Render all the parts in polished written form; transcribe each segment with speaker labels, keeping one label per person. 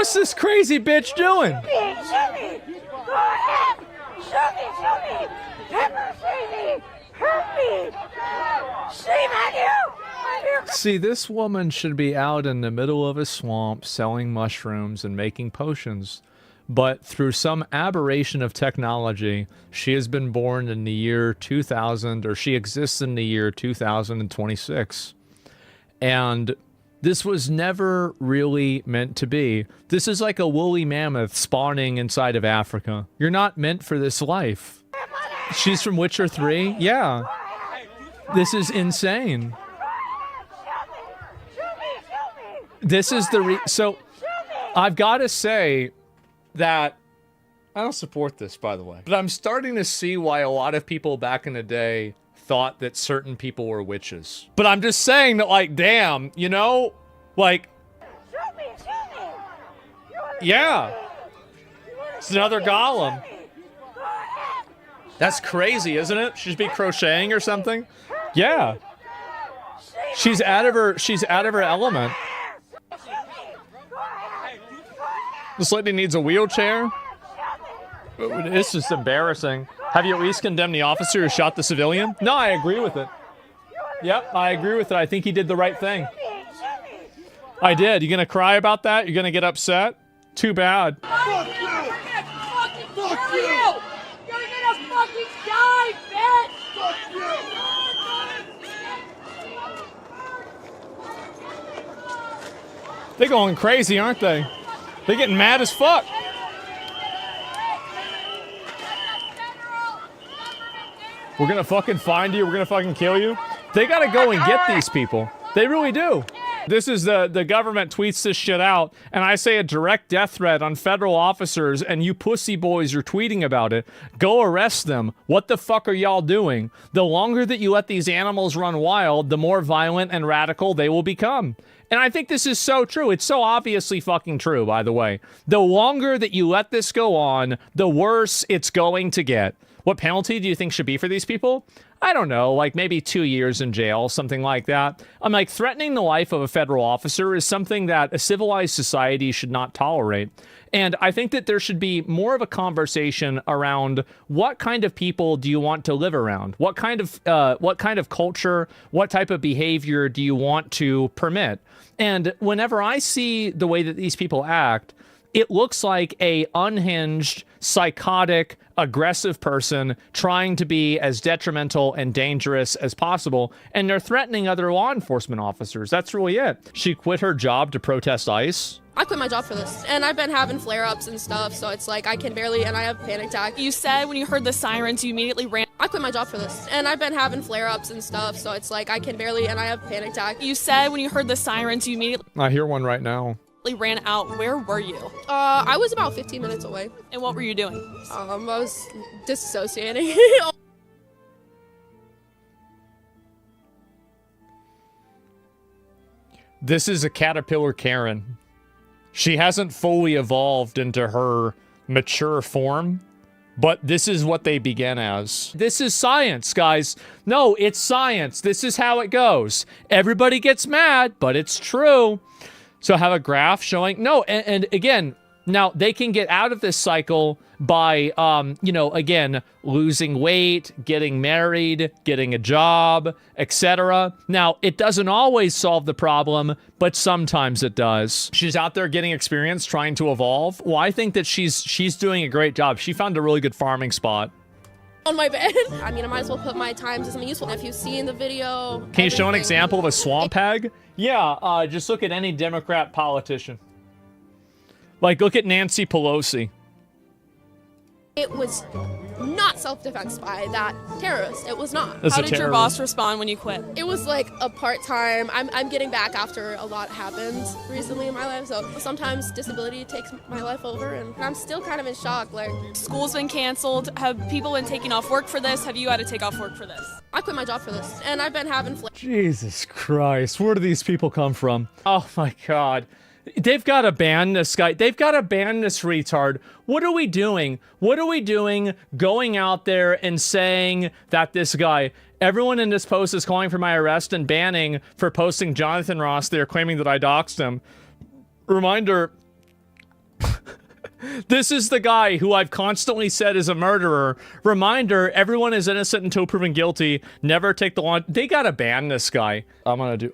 Speaker 1: What's this crazy bitch doing?
Speaker 2: Shoot me! Go ahead! Shoot me! Pepper me! Hurt me! Shame on you!
Speaker 1: See, this woman should be out in the middle of a swamp selling mushrooms and making potions. But through some aberration of technology, she has been born in the year 2000, or she exists in the year 2026. And this was never really meant to be. This is like a woolly mammoth spawning inside of Africa. You're not meant for this life. She's from Witcher 3? Yeah. This is insane. This is the so I've got to say that I don't support this, by the way, but I'm starting to see why a lot of people back in the day thought that certain people were witches. But I'm just saying that, like, damn, you know, like, yeah, it's another golem. That's crazy, isn't it? She should be crocheting or something. Yeah, she's out of her element. This lady needs a wheelchair. It's just embarrassing. Have you at least condemned the officer who shot the civilian? No, I agree with it. Yep, I agree with it. I think he did the right thing. I did. You gonna cry about that? You're gonna get upset? Too bad.
Speaker 2: Fuck you! Fuck you! You're gonna fucking die, bitch! Fuck you!
Speaker 1: They're going crazy, aren't they? They're getting mad as fuck. We're gonna fucking find you. We're gonna fucking kill you. They gotta go and get these people. They really do. This is the government tweets this shit out, and I say a direct death threat on federal officers, and you pussy boys are tweeting about it. Go arrest them. What the fuck are y'all doing? The longer that you let these animals run wild, the more violent and radical they will become. And I think this is so true. It's so obviously fucking true, by the way. The longer that you let this go on, the worse it's going to get. What penalty do you think should be for these people? I don't know, like maybe 2 years in jail, something like that. I'm like, threatening the life of a federal officer is something that a civilized society should not tolerate. And I think that there should be more of a conversation around what kind of people do you want to live around? What kind of culture, what type of behavior do you want to permit? And whenever I see the way that these people act, it looks like a unhinged, psychotic, aggressive person trying to be as detrimental and dangerous as possible, and they're threatening other law enforcement officers. That's really it. She quit her job to protest ICE.
Speaker 3: I quit my job for this, and I've been having flare-ups and stuff, so it's like I can barely, and I have panic attack.
Speaker 4: You said when you heard the sirens, you immediately ran.
Speaker 3: I quit my job for this, and I've been having flare-ups and stuff, so it's like I can barely, and I have panic attack.
Speaker 4: You said when you heard the sirens, you immediately
Speaker 1: I hear one right now.
Speaker 4: ran out. Where were you?
Speaker 3: I was about 15 minutes away.
Speaker 4: And what were you doing?
Speaker 3: I was disassociating.
Speaker 1: This is a caterpillar Karen. She hasn't fully evolved into her mature form, but this is what they began as. This is science, guys. No, it's science. This is how it goes. Everybody gets mad, but it's true. So have a graph showing, no, and again, now they can get out of this cycle by, you know, again, losing weight, getting married, getting a job, etc. Now, it doesn't always solve the problem, but sometimes it does. She's out there getting experience, trying to evolve. Well, I think that she's doing a great job. She found a really good farming spot.
Speaker 3: On my bed. I mean, I might as well put my time to something useful. If you've seen the video...
Speaker 1: Can you show an example of a swamp hag? Yeah, just look at any Democrat politician. Like, look at Nancy Pelosi.
Speaker 3: It was not self-defense by that terrorist. It was not.
Speaker 1: That's
Speaker 4: How
Speaker 1: a
Speaker 4: did your
Speaker 1: terrorist.
Speaker 4: boss respond when you quit?
Speaker 3: It was like a part-time. I'm getting back after a lot happened recently in my life, so sometimes disability takes my life over, and I'm still kind of in shock. Like,
Speaker 4: School's been canceled. Have people been taking off work for this? Have you had to take off work for this?
Speaker 3: I quit my job for this, and I've been having
Speaker 1: Jesus Christ, where do these people come from? Oh my God. They've got to ban this guy. They've got to ban this retard. What are we doing? What are we doing going out there and saying that this guy, everyone in this post is calling for my arrest and banning for posting Jonathan Ross. They're claiming that I doxed him. Reminder, This is the guy who I've constantly said is a murderer. Reminder, everyone is innocent until proven guilty. Never take the law. They gotta ban this guy. I'm gonna do...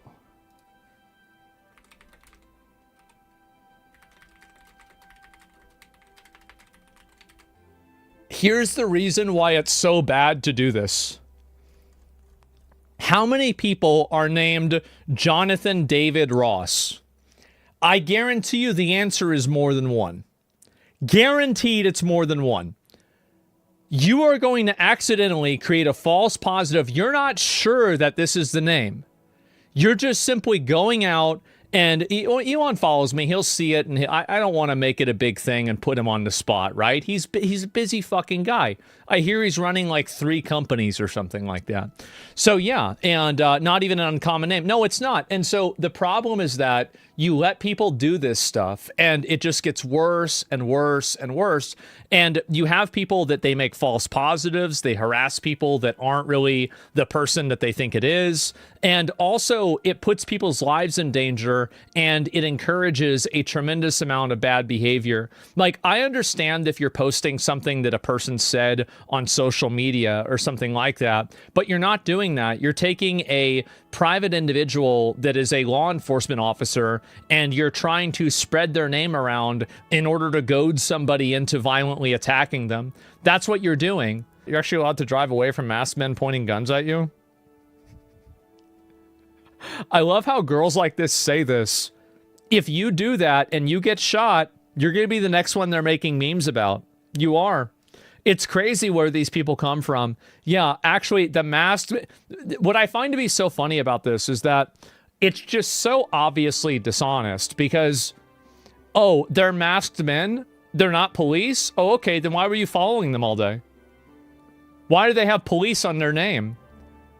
Speaker 1: Here's the reason why it's so bad to do this. How many people are named Jonathan David Ross? I guarantee you the answer is more than one. Guaranteed it's more than one. You are going to accidentally create a false positive. You're not sure that this is the name. You're just simply going out, and Elon follows me. He'll see it, and I don't want to make it a big thing and put him on the spot, right? He's a busy fucking guy. I hear he's running like 3 companies or something like that. So yeah, and not even an uncommon name. No, it's not. And so the problem is that you let people do this stuff, and it just gets worse and worse and worse. And you have people that they make false positives. They harass people that aren't really the person that they think it is. And also, it puts people's lives in danger, and it encourages a tremendous amount of bad behavior. Like, I understand if you're posting something that a person said on social media or something like that, but you're not doing that. You're taking a private individual that is a law enforcement officer, and you're trying to spread their name around in order to goad somebody into violently attacking them. That's what you're doing. You're actually allowed to drive away from masked men pointing guns at you. I love how girls like this say this. If you do that and you get shot, you're going to be the next one they're making memes about. You are. It's crazy where these people come from. Yeah, actually, the masked... What I find to be so funny about this is that it's just so obviously dishonest because, oh, they're masked men? They're not police? Oh, okay, then why were you following them all day? Why do they have police on their name?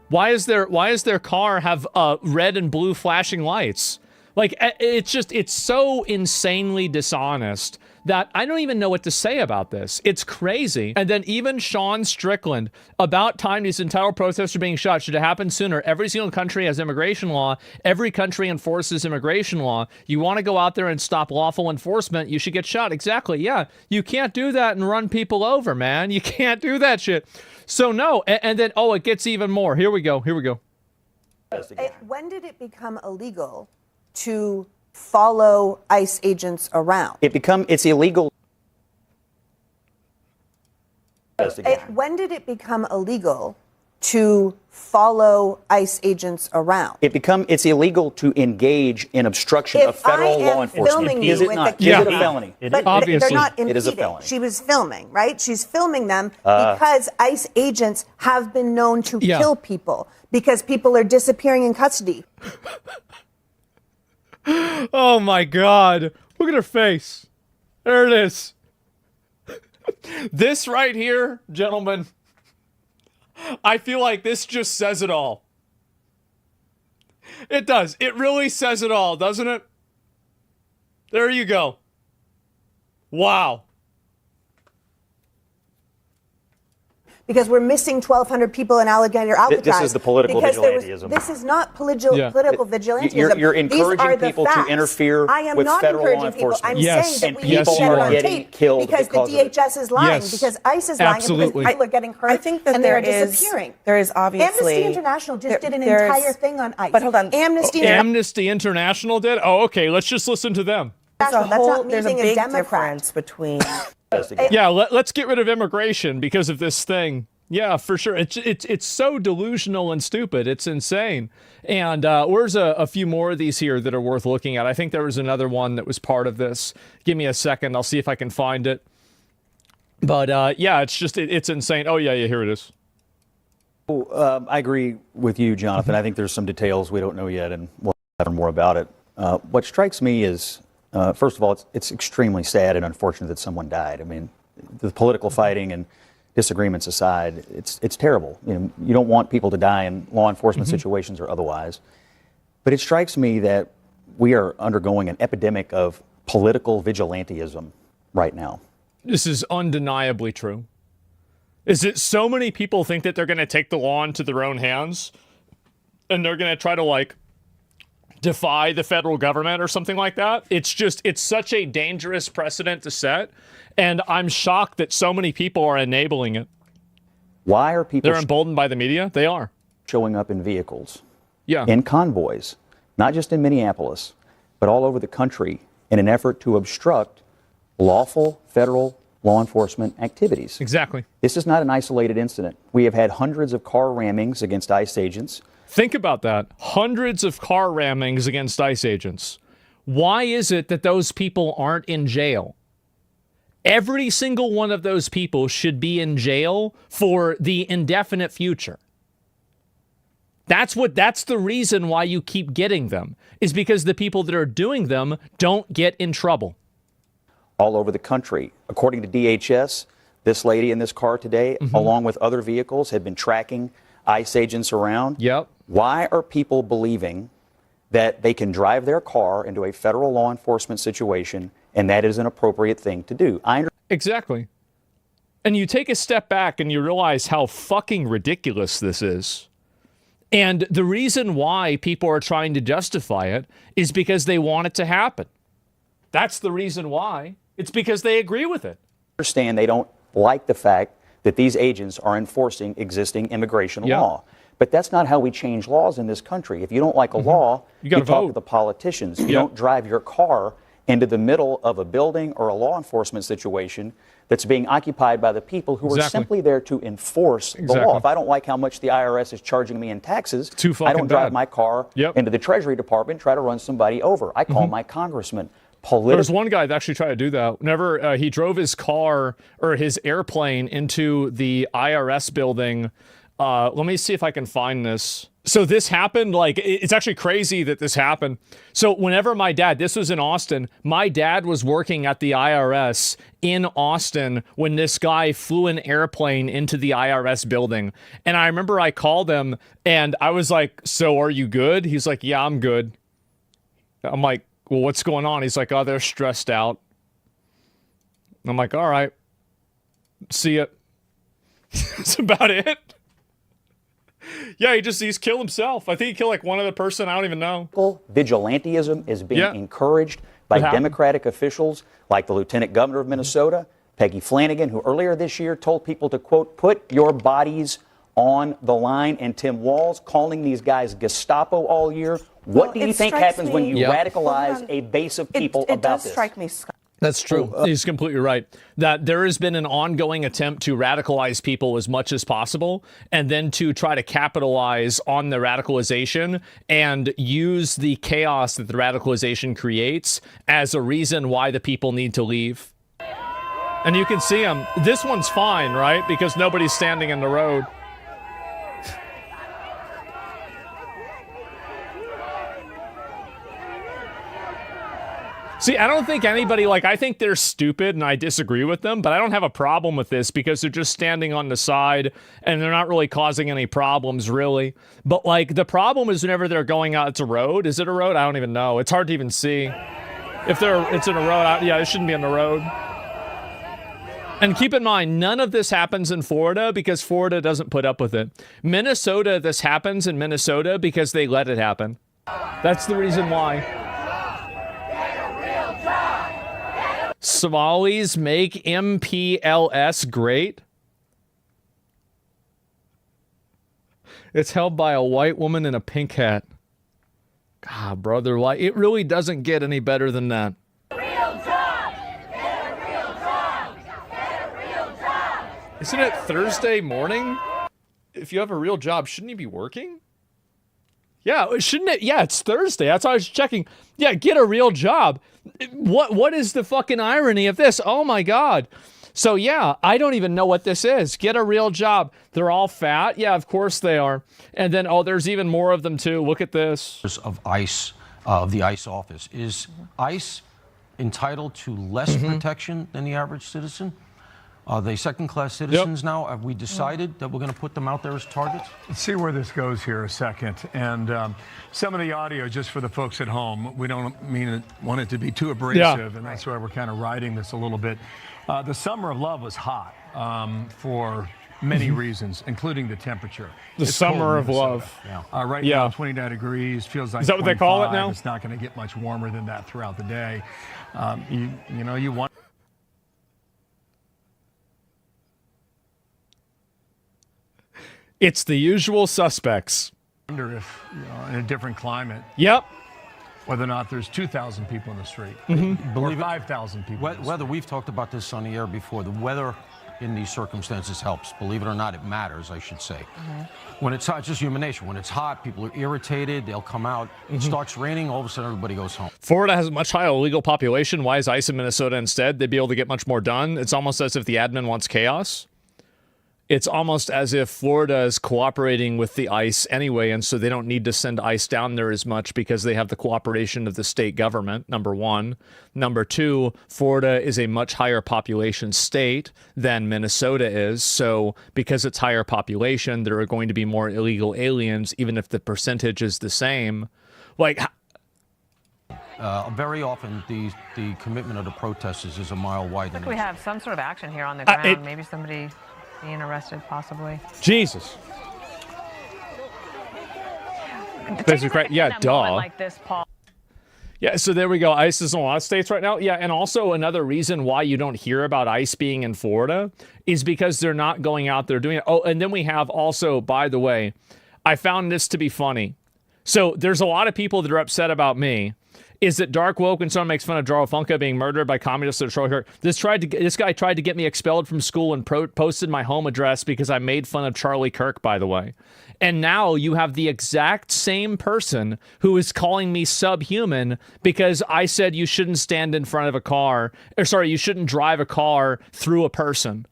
Speaker 1: Why is their car have red and blue flashing lights? Like, it's so insanely dishonest that I don't even know what to say about this. It's crazy. And then even Sean Strickland, about time these entitled protesters are being shot. Should it happen sooner? Every single country has immigration law. Every country enforces immigration law. You want to go out there and stop lawful enforcement, you should get shot. Exactly, yeah. You can't do that and run people over, man. You can't do that shit. So no, and then, oh, it gets even more. Here we go.
Speaker 5: When did it become illegal to follow ICE agents around?
Speaker 6: It's illegal.
Speaker 5: When did it become illegal to follow ICE agents around?
Speaker 6: It's illegal to engage in obstruction of federal law enforcement. Is it not? Is it a felony?
Speaker 5: But
Speaker 1: Obviously.
Speaker 5: they're not impeding.
Speaker 6: It is a felony.
Speaker 5: She was filming, right? She's filming them because ICE agents have been known to kill people because people are disappearing in custody.
Speaker 1: Oh my God. Look at her face. There it is. This right here, gentlemen, I feel like this just says it all. It does. It really says it all, doesn't it? There you go. Wow.
Speaker 5: Because we're missing 1,200 people in Alligator Alcatraz.
Speaker 6: This is the political vigilantism.
Speaker 5: This is not political vigilantism.
Speaker 6: You're encouraging people to interfere with federal law enforcement.
Speaker 5: I'm
Speaker 1: Yes.
Speaker 5: saying that we
Speaker 6: People
Speaker 5: need to get it
Speaker 6: are
Speaker 5: on
Speaker 6: getting
Speaker 5: tape
Speaker 6: killed
Speaker 5: because the
Speaker 6: because of it.
Speaker 5: DHS is lying,
Speaker 1: Yes.
Speaker 5: because ICE is lying,
Speaker 1: Absolutely.
Speaker 5: and because people are getting hurt,
Speaker 7: I think that
Speaker 5: and they're
Speaker 7: there is-
Speaker 5: disappearing.
Speaker 7: there is obviously-
Speaker 5: Amnesty International just did an
Speaker 7: there's-
Speaker 5: entire thing on ICE.
Speaker 7: but hold on.
Speaker 1: Amnesty International did? Oh, okay. Let's just listen to them.
Speaker 5: That's not me
Speaker 7: There's a
Speaker 5: being
Speaker 7: big
Speaker 5: Democrat.
Speaker 7: difference between
Speaker 1: Yeah, let's get rid of immigration because of this thing. Yeah, for sure. It's so delusional and stupid. It's insane. And where's a few more of these here that are worth looking at? I think there was another one that was part of this. Give me a second. I'll see if I can find it. But yeah, it's insane. Oh, yeah, here it is.
Speaker 6: I agree with you, Jonathan. I think there's some details we don't know yet, and we'll learn more about it. What strikes me is, first of all, it's extremely sad and unfortunate that someone died. I mean, the political fighting and disagreements aside, it's terrible. You don't want people to die in law enforcement situations or otherwise. But it strikes me that we are undergoing an epidemic of political vigilantism right now.
Speaker 1: This is undeniably true. Is it so many people think that they're going to take the law into their own hands and they're going to try to, like, defy the federal government or something like that. It's such a dangerous precedent to set. And I'm shocked that so many people are enabling it.
Speaker 6: Why are people
Speaker 1: They're emboldened by the media? They are.
Speaker 6: Showing up in vehicles,
Speaker 1: Yeah.
Speaker 6: in convoys, not just in Minneapolis, but all over the country in an effort to obstruct lawful federal law enforcement activities?
Speaker 1: Exactly.
Speaker 6: This is not an isolated incident. We have had hundreds of car rammings against ICE agents.
Speaker 1: Think about that. Hundreds of car rammings against ICE agents. Why is it that those people aren't in jail? Every single one of those people should be in jail for the indefinite future. That's the reason why you keep getting them, is because the people that are doing them don't get in trouble.
Speaker 6: All over the country. According to DHS, this lady in this car today, along with other vehicles, had been tracking ICE agents around.
Speaker 1: Yep.
Speaker 6: Why are people believing that they can drive their car into a federal law enforcement situation and that is an appropriate thing to do?
Speaker 1: Exactly. And you take a step back and you realize how fucking ridiculous this is. And the reason why people are trying to justify it is because they want it to happen. That's the reason why. It's because they agree with it.
Speaker 6: Understand they don't like the fact that these agents are enforcing existing immigration law. But that's not how we change laws in this country. If you don't like a law, you talk to the politicians. You don't drive your car into the middle of a building or a law enforcement situation that's being occupied by the people who are simply there to enforce the law. If I don't like how much the IRS is charging me in taxes, I don't drive my car into the Treasury Department and try to run somebody over. I call my congressman.
Speaker 1: There's one guy that actually tried to do that. Whenever he drove his car or his airplane into the IRS building. Let me see if I can find this. So this happened, like, it's actually crazy that this happened. So whenever my dad, this was in Austin, my dad was working at the IRS in Austin when this guy flew an airplane into the IRS building. And I remember I called him and I was like, so are you good? He's like, yeah, I'm good. I'm like, well, what's going on? He's like, oh, they're stressed out. I'm like, all right, see ya. That's about it. Yeah, he's killed himself. I think he killed like one other person. I don't even know.
Speaker 6: Vigilantism is being encouraged by Democratic officials like the Lieutenant Governor of Minnesota, Peggy Flanagan, who earlier this year told people to, quote, put your bodies on the line, and Tim Walz calling these guys Gestapo all year. What do you think happens when you radicalize a base of people about this?
Speaker 5: It does strike me, Scott.
Speaker 1: That's true. He's completely right. That there has been an ongoing attempt to radicalize people as much as possible and then to try to capitalize on the radicalization and use the chaos that the radicalization creates as a reason why the people need to leave. And you can see them. This one's fine, right? Because nobody's standing in the road. See, I don't think anybody, I think they're stupid and I disagree with them, but I don't have a problem with this because they're just standing on the side and they're not really causing any problems, really. But, the problem is whenever they're going out, it's a road. Is it a road? I don't even know. It's hard to even see. If it's in a road, it shouldn't be on the road. And keep in mind, none of this happens in Florida because Florida doesn't put up with it. Minnesota, this happens in Minnesota because they let it happen. That's the reason why. Somalis make MPLS great. It's held by a white woman in a pink hat. God, brother, it really doesn't get any better than that. Isn't it Thursday morning? If you have a real job, shouldn't you be working? Yeah, shouldn't it? Yeah, it's Thursday. That's why I was checking. Yeah, get a real job. What is the fucking irony of this? Oh my God. So yeah, I don't even know what this is. Get a real job. They're all fat. Yeah, of course they are. And then, there's even more of them too. Look at this.
Speaker 7: Of ICE, of the ICE office. Is ICE entitled to less protection than the average citizen? Are they second-class citizens now? Have we decided that we're going to put them out there as targets?
Speaker 8: Let's see where this goes here a second. And some of the audio, just for the folks at home, we don't want it to be too abrasive, and that's why we're kind of riding this a little bit. The summer of love was hot for many reasons, including the temperature.
Speaker 1: The
Speaker 8: It's
Speaker 1: summer
Speaker 8: cold in
Speaker 1: of
Speaker 8: Minnesota.
Speaker 1: love.
Speaker 8: Right
Speaker 1: Yeah.
Speaker 8: now, 29 degrees, feels like
Speaker 1: Is that what they call it
Speaker 8: 25.
Speaker 1: now?
Speaker 8: It's not going to get much warmer than that throughout the day. You want.
Speaker 1: It's the usual suspects.
Speaker 8: Wonder if, in a different climate,
Speaker 1: Yep.
Speaker 8: whether or not there's 2,000 people in the street, or 5,000 people. in the
Speaker 7: Weather,
Speaker 8: street.
Speaker 7: we've talked about this on the air before. The weather in these circumstances helps. Believe it or not, it matters, I should say. When it's hot, it's just human nature. When it's hot, people are irritated. They'll come out. It starts raining. All of a sudden, everybody goes home.
Speaker 1: Florida has a much higher illegal population. Why is ICE in Minnesota instead? They'd be able to get much more done. It's almost as if the admin wants chaos. It's almost as if Florida is cooperating with the ICE anyway, and so they don't need to send ICE down there as much because they have the cooperation of the state government, number one. Number two, Florida is a much higher population state than Minnesota is, so because it's higher population, there are going to be more illegal aliens, even if the percentage is the same. Like,
Speaker 7: Very often, the commitment of the protesters is a mile wide.
Speaker 9: Look, we have some sort of action here on the ground. Maybe somebody being arrested, possibly.
Speaker 1: Jesus. Basically, yeah, duh.
Speaker 9: Like this, Paul.
Speaker 1: Yeah, so there we go. ICE is in a lot of states right now. Yeah, and also another reason why you don't hear about ICE being in Florida is because they're not going out there doing it. Oh, and then we have also, by the way, I found this to be funny. So there's a lot of people that are upset about me. Is that Dark Woke when someone makes fun of Jarl Funke being murdered by communists at Troy Kirk? This guy tried to get me expelled from school and posted my home address because I made fun of Charlie Kirk, by the way. And now you have the exact same person who is calling me subhuman because I said you shouldn't stand in front of a car, or sorry, you shouldn't drive a car through a person.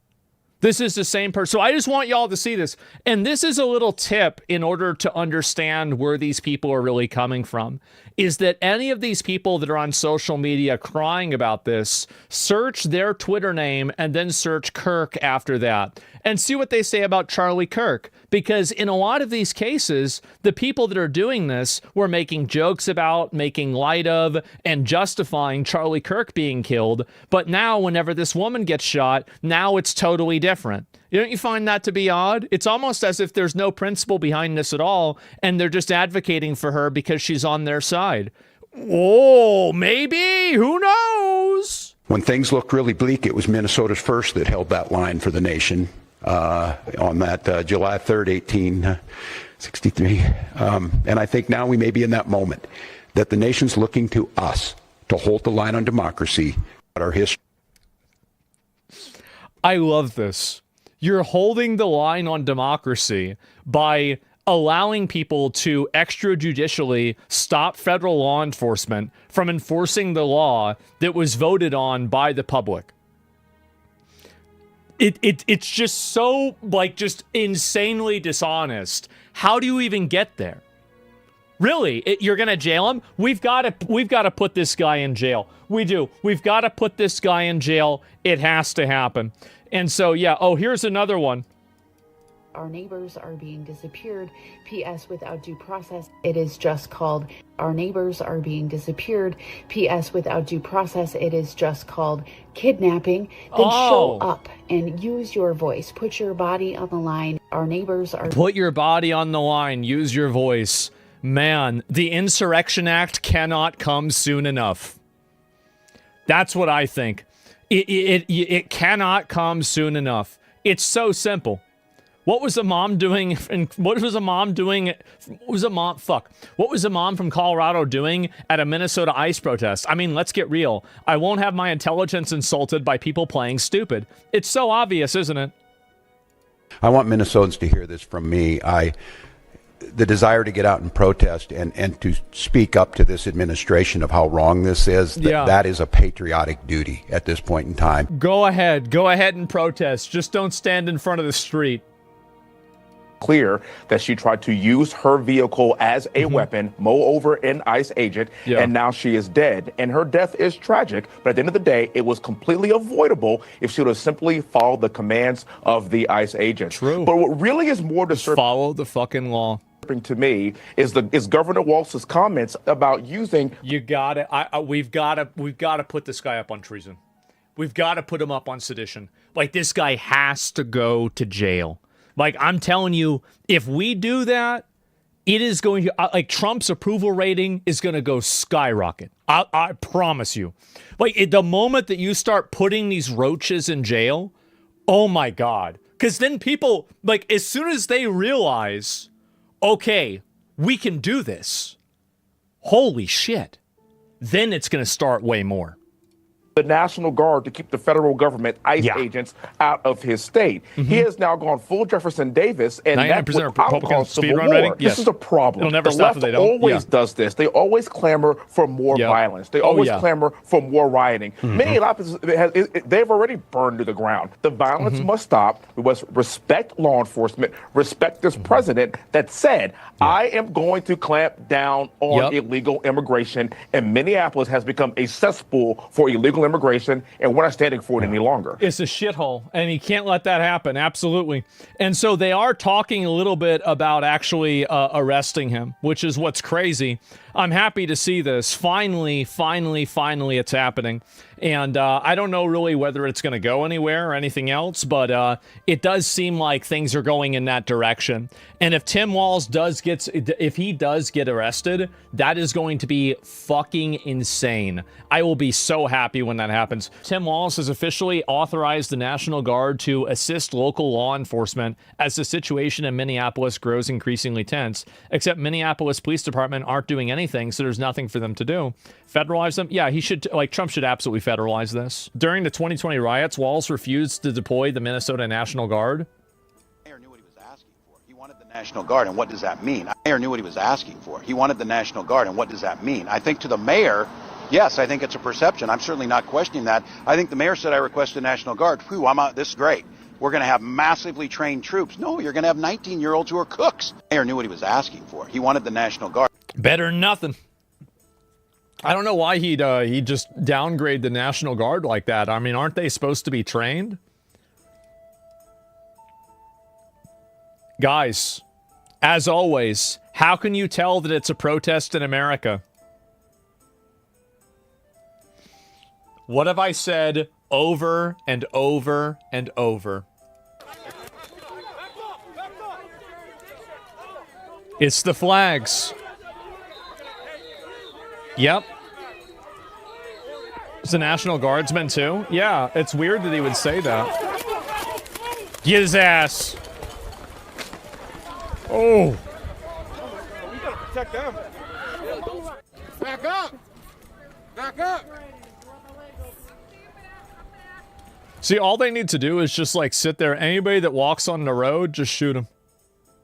Speaker 1: This is the same person. So I just want y'all to see this. And this is a little tip in order to understand where these people are really coming from. Is that any of these people that are on social media crying about this, search their Twitter name and then search Kirk after that and see what they say about Charlie Kirk. Because in a lot of these cases, the people that are doing this were making jokes about, making light of, and justifying Charlie Kirk being killed. But now whenever this woman gets shot, now it's totally different. Don't you find that to be odd? It's almost as if there's no principle behind this at all, and they're just advocating for her because she's on their side. Oh, maybe. Who knows?
Speaker 10: When things looked really bleak, it was Minnesota's first that held that line for the nation on that July 3rd, 1863. And I think now we may be in that moment that the nation's looking to us to hold the line on democracy, our history.
Speaker 1: I love this. You're holding the line on democracy by allowing people to extrajudicially stop federal law enforcement from enforcing the law that was voted on by the public. It's just so, like, just insanely dishonest. How do you even get there? Really? You're gonna jail him? We've got to put this guy in jail. We do. We've got to put this guy in jail. It has to happen. And so, yeah. Oh, here's another one.
Speaker 11: Our neighbors are being disappeared. P.S. Without due process, it is just called our neighbors are being disappeared. P.S. Without due process, it is just called kidnapping. Then show up and use your voice. Put your body on the line. Our neighbors are...
Speaker 1: Put your body on the line. Use your voice. Man, the Insurrection Act cannot come soon enough. That's what I think. It cannot come soon enough. It's so simple. What was a mom doing? What was a mom from Colorado doing at a Minnesota ICE protest? I mean, let's get real. I won't have my intelligence insulted by people playing stupid. It's so obvious, isn't it?
Speaker 10: I want Minnesotans to hear this from me. The desire to get out and protest and to speak up to this administration of how wrong this is, that is a patriotic duty at this point in time.
Speaker 1: Go ahead and protest. Just don't stand in front of the street.
Speaker 12: Clear that she tried to use her vehicle as a weapon, mow over an ICE agent, and now she is dead. And her death is tragic, but at the end of the day, it was completely avoidable if she would have simply followed the commands of the ICE agent.
Speaker 1: True.
Speaker 12: But what really is more disturbing,
Speaker 1: follow the fucking law,
Speaker 12: to me, is Governor Walz's comments about using...
Speaker 1: You got it. We've got to put this guy up on treason. We've got to put him up on sedition. Like, this guy has to go to jail. Like, I'm telling you, if we do that, it is going to, like, Trump's approval rating is going to go skyrocket. I promise you. Like, the moment that you start putting these roaches in jail, oh my God. Because then people, like, as soon as they realize, okay, we can do this, holy shit, then it's going to start way more.
Speaker 12: The National Guard to keep the federal government ICE agents out of his state. He has now gone full Jefferson Davis, and that's what I would call civil war. This is a problem.
Speaker 1: It'll never
Speaker 12: the
Speaker 1: stop
Speaker 12: left
Speaker 1: if they don't.
Speaker 12: always does this. They always clamor for more violence. They always clamor for more rioting. Minneapolis, they've already burned to the ground. The violence must stop. We must respect law enforcement, respect this president that said, I am going to clamp down on illegal immigration, and Minneapolis has become a cesspool for illegal immigration, and we're not standing for it any longer.
Speaker 1: It's a shithole, and he can't let that happen. Absolutely. And so they are talking a little bit about actually arresting him, which is what's crazy. I'm happy to see this. Finally, it's happening. And I don't know really whether it's going to go anywhere or anything else, but it does seem like things are going in that direction. And if Tim Walz does get arrested, that is going to be fucking insane. I will be so happy when that happens. Tim Walz has officially authorized the National Guard to assist local law enforcement as the situation in Minneapolis grows increasingly tense, except Minneapolis Police Department aren't doing anything, so there's nothing for them to do. Federalize them? Yeah, he should, like, Trump should absolutely federalize this. During the 2020 riots, Walz refused to deploy the Minnesota National Guard.
Speaker 13: The mayor knew what he was asking for. He wanted the National Guard, and what does that mean? The mayor knew what he was asking for. He wanted the National Guard, and what does that mean? I think to the mayor, yes, I think it's a perception. I'm certainly not questioning that. I think the mayor said, I request the National Guard. Whew, I'm out. This is great. We're going to have massively trained troops. No, you're going to have 19-year-olds who are cooks. The mayor knew what he was asking for. He wanted the National Guard.
Speaker 1: Better than nothing. I don't know why he'd just downgrade the National Guard like that. I mean, aren't they supposed to be trained? Guys, as always, how can you tell that it's a protest in America? What have I said over and over and over? It's the flags. Yep. It's the National Guardsmen too? Yeah, it's weird that he would say that. Get his ass. Oh.
Speaker 14: We gotta protect them. Back up. Back up.
Speaker 1: See, all they need to do is just, like, sit there. Anybody that walks on the road, just shoot them.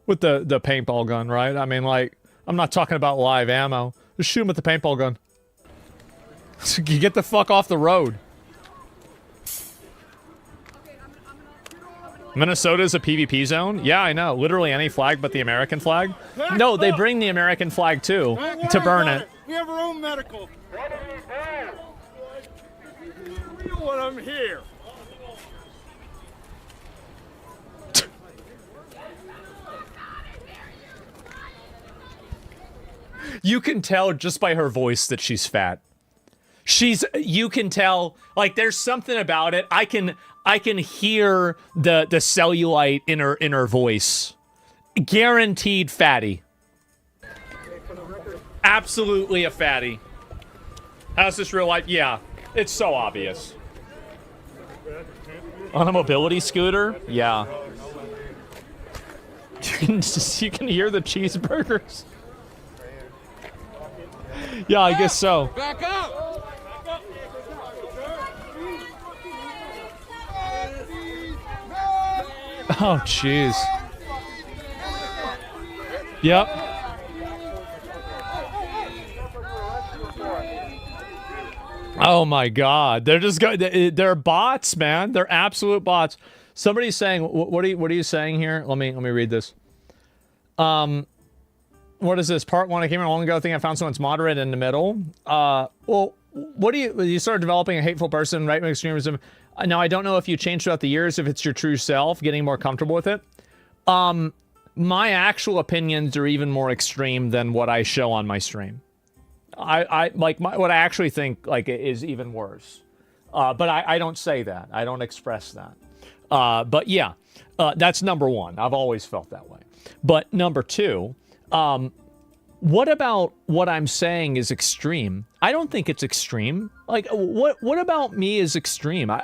Speaker 1: With the paintball gun, right? I mean, like, I'm not talking about live ammo. Just shoot them with the paintball gun. You get the fuck off the road. Minnesota is a PvP zone? Yeah, I know. Literally any flag but the American flag. No, they bring the American flag, too, to burn it.
Speaker 14: We have our own medical. You know what, I'm here.
Speaker 1: You can tell just by her voice that she's fat. You can tell, like, there's something about it. I can hear the cellulite in her voice. Guaranteed fatty. Absolutely a fatty. How's this real life? Yeah, it's so obvious. On a mobility scooter? Yeah. You can hear the cheeseburgers. Yeah, I guess so.
Speaker 14: Back up.
Speaker 1: Oh, jeez. Yep. Oh my God, they're just they're bots, man. They're absolute bots. Somebody's saying, what are you saying here? Let me read this. What is this? Part 1, I came here long ago, I think I found someone's moderate in the middle. Well, what do you start developing a hateful person, right-wing extremism? Now, I don't know if you changed throughout the years, if it's your true self, getting more comfortable with it. My actual opinions are even more extreme than what I show on my stream. I like what I actually think, like, is even worse. But I don't say that. I don't express that. But yeah, that's number one. I've always felt that way. But number two, what about what I'm saying is extreme? I don't think it's extreme. Like, what about me is extreme? And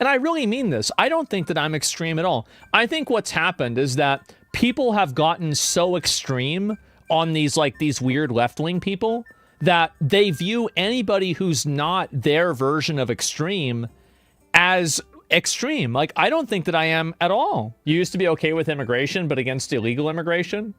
Speaker 1: I really mean this. I don't think that I'm extreme at all. I think what's happened is that people have gotten so extreme on these weird left-wing people that they view anybody who's not their version of extreme as extreme. Like, I don't think that I am at all. You used to be okay with immigration, but against illegal immigration.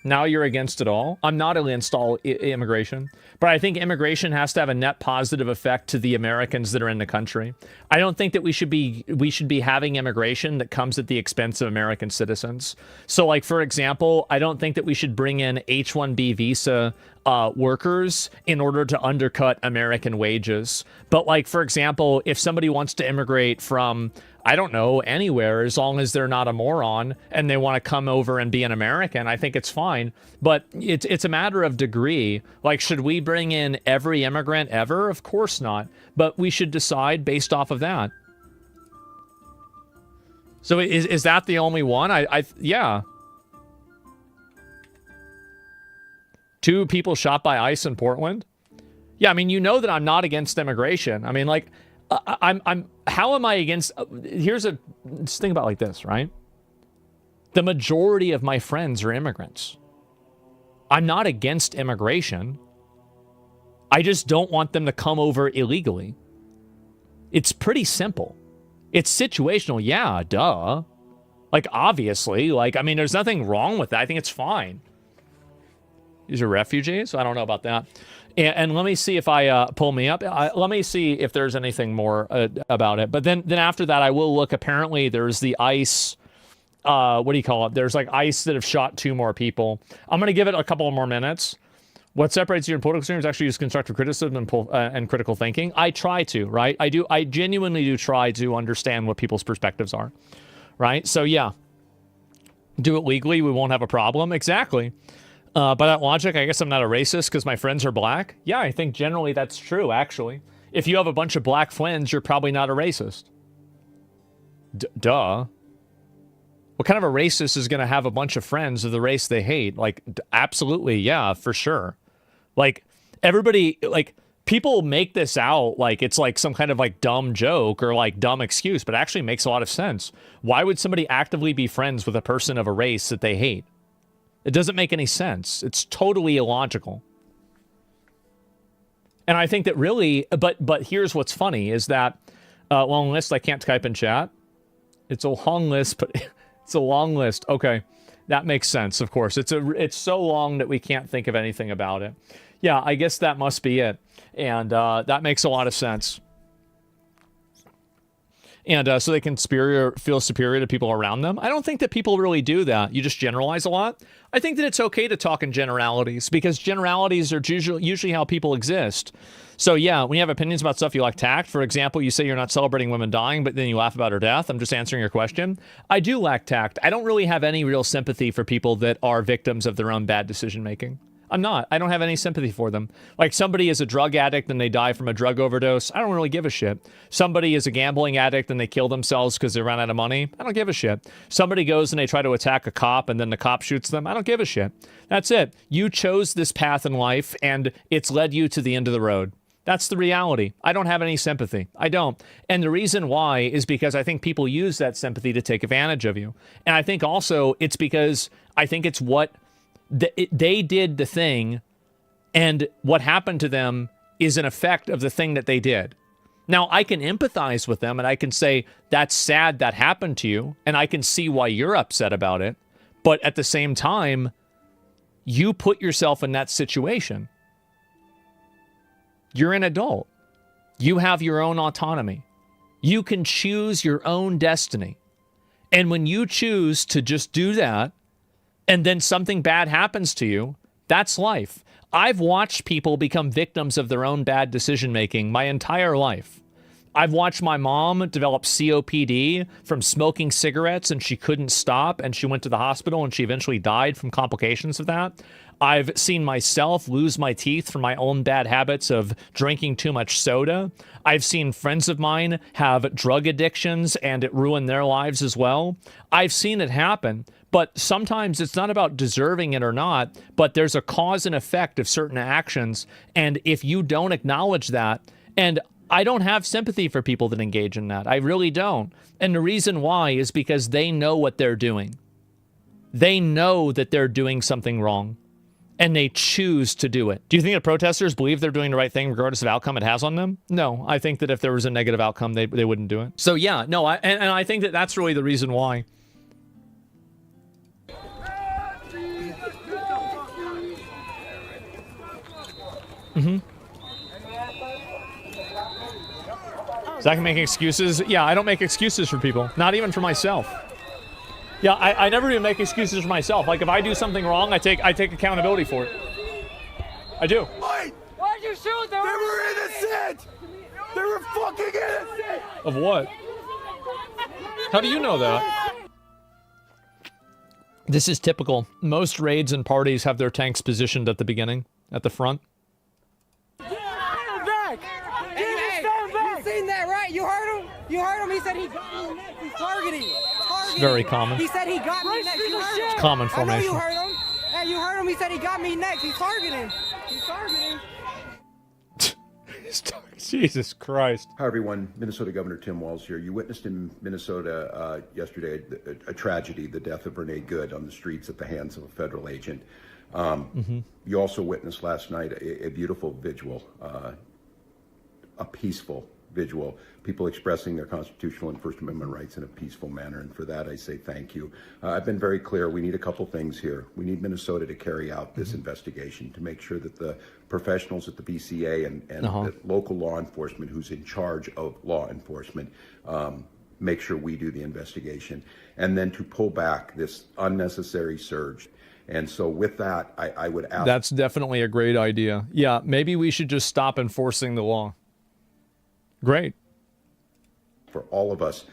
Speaker 1: Now you're against it all. I'm not against all immigration, but I think immigration has to have a net positive effect to the Americans that are in the country. I don't think that we should be having immigration that comes at the expense of American citizens. So, like, for example, I don't think that we should bring in H-1B visa workers in order to undercut American wages. But, like, for example, if somebody wants to immigrate from, I don't know, anywhere, as long as they're not a moron and they want to come over and be an American, I think it's fine. But it's a matter of degree. Like, should we bring in every immigrant ever? Of course not. But we should decide based off of that. So is that the only one? Yeah. 2 people shot by ICE in Portland? Yeah, I mean, you know that I'm not against immigration. I mean, like, how am I against, let's think about it like this, right? The majority of my friends are immigrants. I'm not against immigration. I just don't want them to come over illegally. It's pretty simple. It's situational. Yeah, duh. Like, obviously, like, I mean, there's nothing wrong with that. I think it's fine. These are refugees? I don't know about that. And let me see if I pull me up. Let me see if there's anything more about it. But then after that, I will look. Apparently, there's the ICE. What do you call it? There's like ICE that have shot 2 more people. I'm going to give it a couple more minutes. What separates you in political experience actually is constructive criticism and critical thinking. I try to, right? I genuinely do try to understand what people's perspectives are, right? So yeah, do it legally. We won't have a problem. Exactly. By that logic, I guess I'm not a racist because my friends are black. Yeah, I think generally that's true, actually. If you have a bunch of black friends, you're probably not a racist. Duh. What kind of a racist is going to have a bunch of friends of the race they hate? Like, absolutely, yeah, for sure. Like, everybody, like, people make this out like it's like some kind of like dumb joke or like dumb excuse, but it actually makes a lot of sense. Why would somebody actively be friends with a person of a race that they hate? It doesn't make any sense. It's totally illogical. And I think that really, but here's what's funny is that long list, I can't type in chat. It's a long list, but it's a long list. Okay, that makes sense, of course. It's so long that we can't think of anything about it. Yeah, I guess that must be it. And that makes a lot of sense. And so they can feel superior to people around them. I don't think that people really do that. You just generalize a lot. I think that it's okay to talk in generalities because generalities are usually how people exist. So yeah, when you have opinions about stuff you lack tact, for example, you say you're not celebrating women dying, but then you laugh about her death. I'm just answering your question. I do lack tact. I don't really have any real sympathy for people that are victims of their own bad decision making. I'm not. I don't have any sympathy for them. Like somebody is a drug addict and they die from a drug overdose. I don't really give a shit. Somebody is a gambling addict and they kill themselves because they ran out of money. I don't give a shit. Somebody goes and they try to attack a cop and then the cop shoots them. I don't give a shit. That's it. You chose this path in life and it's led you to the end of the road. That's the reality. I don't have any sympathy. I don't. And the reason why is because I think people use that sympathy to take advantage of you. And I think also it's because I think it's what they did the thing, and what happened to them is an effect of the thing that they did. Now, I can empathize with them, and I can say, that's sad that happened to you, and I can see why you're upset about it. But at the same time, you put yourself in that situation. You're an adult. You have your own autonomy. You can choose your own destiny. And when you choose to just do that, and then something bad happens to you, that's life. I've watched people become victims of their own bad decision-making my entire life. I've watched my mom develop COPD from smoking cigarettes and she couldn't stop and she went to the hospital and she eventually died from complications of that. I've seen myself lose my teeth from my own bad habits of drinking too much soda. I've seen friends of mine have drug addictions and it ruin their lives as well. I've seen it happen, but sometimes it's not about deserving it or not, but there's a cause and effect of certain actions. And if you don't acknowledge that, and I don't have sympathy for people that engage in that. I really don't. And the reason why is because they know what they're doing. They know that they're doing something wrong. And they choose to do it. Do you think that protesters believe they're doing the right thing regardless of outcome it has on them? No, I think that if there was a negative outcome, they wouldn't do it. So yeah, no, and I think that that's really the reason why. Zach making excuses? Yeah, I don't make excuses for people. Not even for myself. Yeah, I never even make excuses for myself. Like, if I do something wrong, I take accountability for it. I do.
Speaker 14: Wait!
Speaker 2: Why'd you shoot them?
Speaker 14: They were innocent! They were fucking innocent!
Speaker 1: Of what? How do you know that? This is typical. Most raids and parties have their tanks positioned at the beginning, at the front.
Speaker 2: Stand back! Stand back! You seen that, right? You heard him? You heard him? He said he got me next. He's targeting.
Speaker 1: It's very common.
Speaker 2: He said he got me next. You heard him?
Speaker 1: It's common formation.
Speaker 2: I know you heard him. Hey, you heard him? He said he got me next. He's targeting. He's targeting.
Speaker 1: Jesus Christ.
Speaker 10: Hi, everyone. Minnesota Governor Tim Walz here. You witnessed in Minnesota yesterday a tragedy, the death of Renee Good on the streets at the hands of a federal agent. You also witnessed last night a beautiful visual, a peaceful visual, people expressing their constitutional and First Amendment rights in a peaceful manner. And for that, I say thank you. I've been very clear. We need a couple things here. We need Minnesota to carry out this investigation to make sure that the professionals at the BCA and the local law enforcement who's in charge of law enforcement make sure we do the investigation. And then to pull back this unnecessary surge. And so with that, I would ask...
Speaker 1: That's definitely a great idea. Yeah, maybe we should just stop enforcing the law. Great.
Speaker 10: For all of us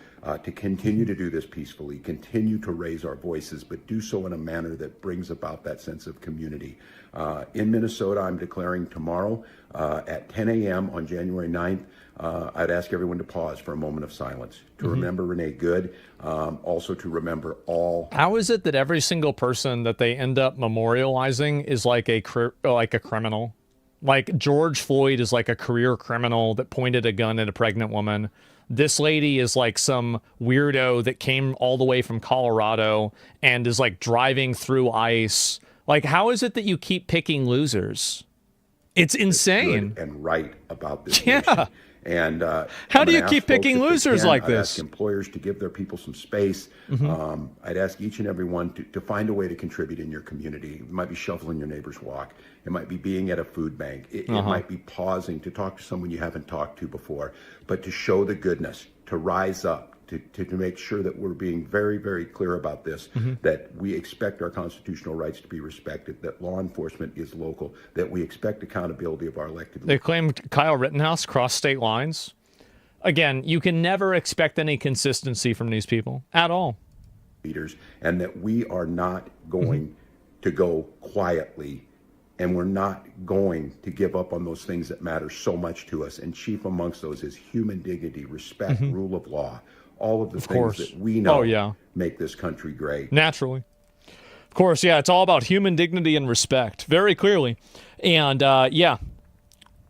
Speaker 10: to continue to do this peacefully, continue to raise our voices, but do so in a manner that brings about that sense of community. In Minnesota, I'm declaring tomorrow at 10 a.m. on January 9th, I'd ask everyone to pause for a moment of silence to remember Renee Good, also to remember all...
Speaker 1: How is it that every single person that they end up memorializing is like a criminal? Like, George Floyd is like a career criminal that pointed a gun at a pregnant woman. This lady is like some weirdo that came all the way from Colorado and is like driving through ice. Like, how is it that you keep picking losers? It's insane.
Speaker 10: And right about this.
Speaker 1: Yeah.
Speaker 10: Nation. And
Speaker 1: how do you keep picking losers like
Speaker 10: I'd
Speaker 1: this?
Speaker 10: ask employers to give their people some space. I'd ask each and every one to find a way to contribute in your community. It might be shoveling your neighbor's walk. It might be being at a food bank. It might be pausing to talk to someone you haven't talked to before, but to show the goodness, to rise up, to make sure that we're being very, very clear about this, that we expect our constitutional rights to be respected, that law enforcement is local, that we expect accountability of our elected leaders.
Speaker 1: They claimed Kyle Rittenhouse crossed state lines. Again, you can never expect any consistency from these people at all.
Speaker 10: Leaders, and that we are not going to go quietly, and we're not going to give up on those things that matter so much to us. And chief amongst those is human dignity, respect, rule of law. All of the things that we know make this country great.
Speaker 1: Naturally. Of course, yeah, it's all about human dignity and respect, very clearly. And, yeah,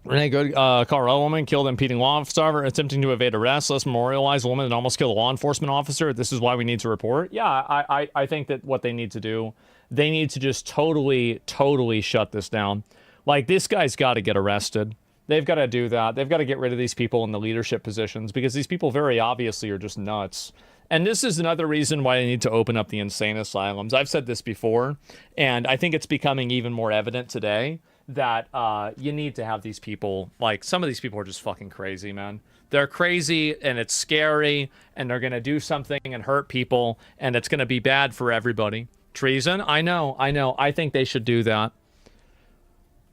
Speaker 1: Renee Good, Colorado woman, killed impeding law officer, attempting to evade arrest. Let's memorialize a woman that almost killed a law enforcement officer. This is why we need to report. Yeah, I think that what they need to do, they need to just totally shut this down. Like, this guy's got to get arrested. They've got to do that. They've got to get rid of these people in the leadership positions because these people very obviously are just nuts. And this is another reason why they need to open up the insane asylums. I've said this before, and I think it's becoming even more evident today that you need to have these people, like, some of these people are just fucking crazy, man. They're crazy, and it's scary, and they're going to do something and hurt people, and it's going to be bad for everybody. Treason? I know. I think they should do that.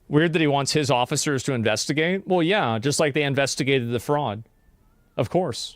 Speaker 1: Weird that he wants his officers to investigate? Well, yeah, just like they investigated the fraud. Of course.